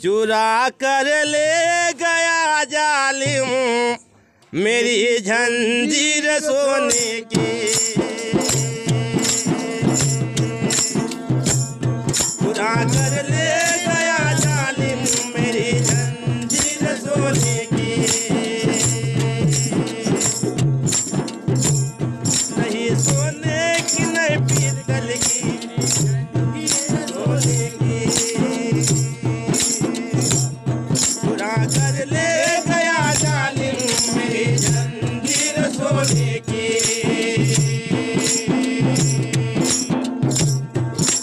चुरा कर ले गया जालिम मेरी जंजीर सोने की। चुरा कर ले गया जालिम मेरी जंजीर सोने की। नहीं सोने की नहीं पीतल की सोने की। चुरा कर ले गया जालिम मेरी जंजीर सोने की।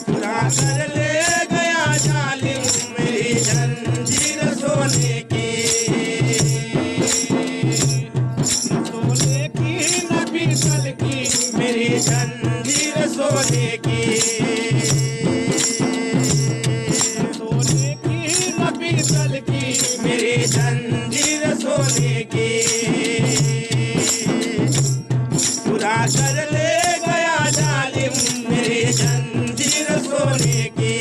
चुरा कर ले गया जालिम मेरी जंजीर सोने की। सोने की न पीतल की मेरी जंजीर सोने की। सोने की न पीतल की मेरी जंजीर सोने की। चुरा कर ले गया जालिम मेरी जंजीर सोने की।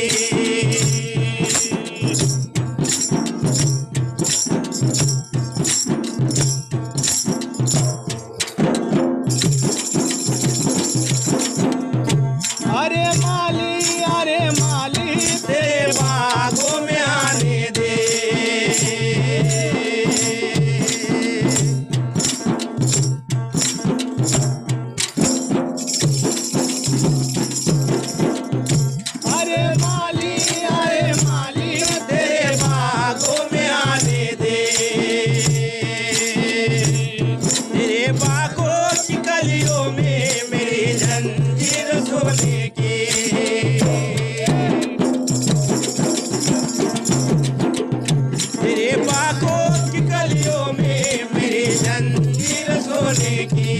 अरे माली तेरे बागों में आने दे। अरे माली तेरे बागों में आने दे। तेरे बागों की गलियों में मेरी जंजीर सोने की। तेरे बागों की गलियों में मेरी जंजीर सोने की।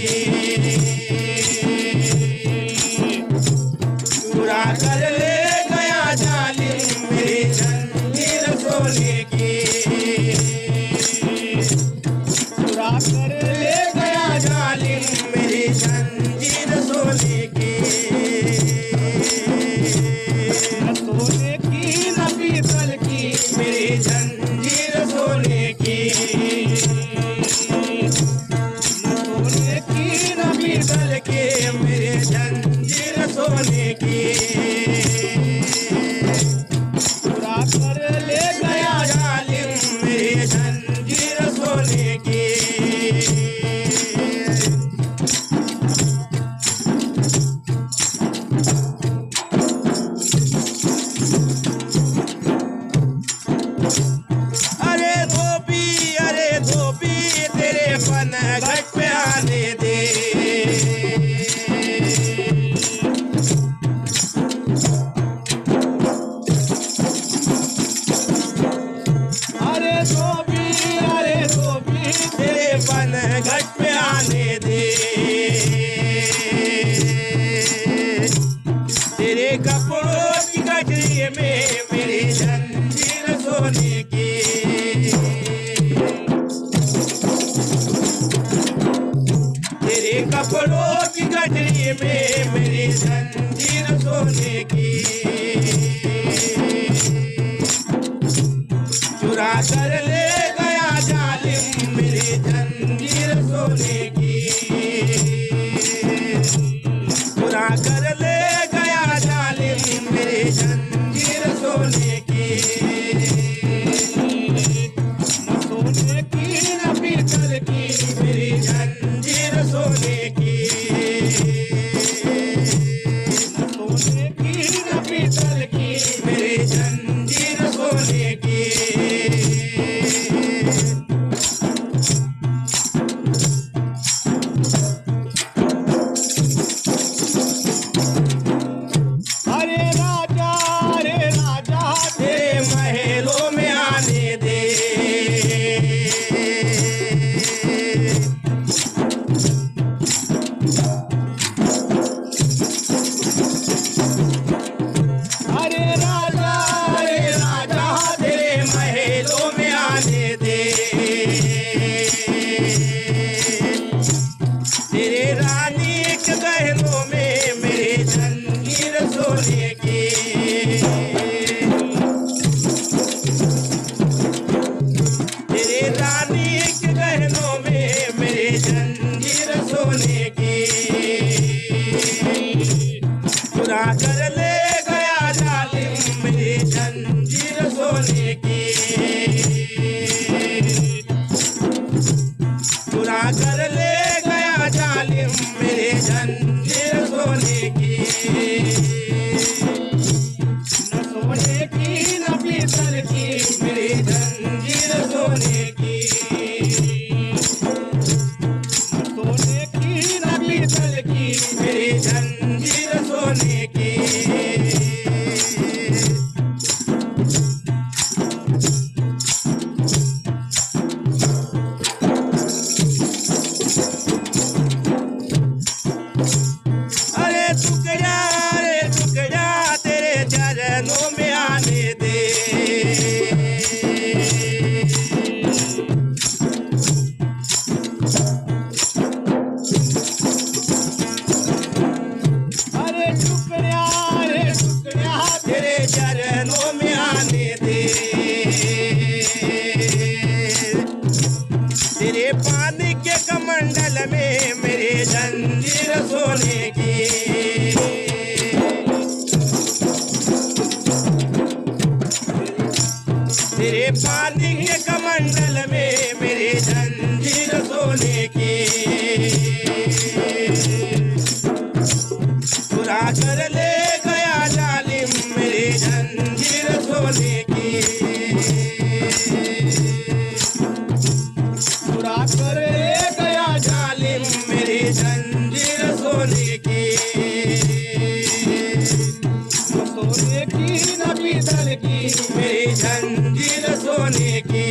चुरा कर ले गया जालिम मेरी जंजीर सोने की। चुरा कर ले गया जालिम मेरी जंजीर सोने की। सोने की न पीतल की मेरी जंजीर सोने की। सोने की न पीतल की मेरी जंजीर सोने की। चुरा कर ले गया जालिम मेरी जंजीर सोने की। अरे धोबी तेरे पनघट पे आने दे। अरे धोबी तेरे पनघट पे आने दे। तेरे कपड़ों की गठरी में मेरी जंजीर सोने की। तेरे कपड़ों की गठरी में मेरी जंजीर सोने की। चुरा कर ले गया जालिम मेरी जंजीर सोने की। चुरा कर ले गया जालिम मेरी जंजीर सोने की। सोने की न पीतल की मेरी जंजीर सोने की। सोने की न पीतल की मेरी जंजीर सोने की। अरे राजा तेरे महलों में आने दे। अरे राजा तेरे महलों में आने दे। तेरे रानी के गहनों में मेरी जंजीर सोने की। कर ले गया जालिम मेरी जंजीर सोने की। चुरा कर ले गया जालिम मेरी जंजीर सोने की। न सोने की न पीतल की मेरी जंजीर सोने की। न सोने की न पीतल की मेरी जंजीर सोने की। अरे टुकड़ा तेरे चरणों में आने दे। अरे टुकड़ा तेरे चरणों में आने दे। तेरे पानी के कमंडल में मेरी जंजीर सोने की। तेरे पानी के कमंडल में मेरी जंजीर सोने की। चुरा कर ले गया जालिम मेरी जंजीर सोने की। चुरा कर ले गया जालिम मेरी जंजीर सोने की। न सोने की न पीतल की मेरी जंजीर सोने की।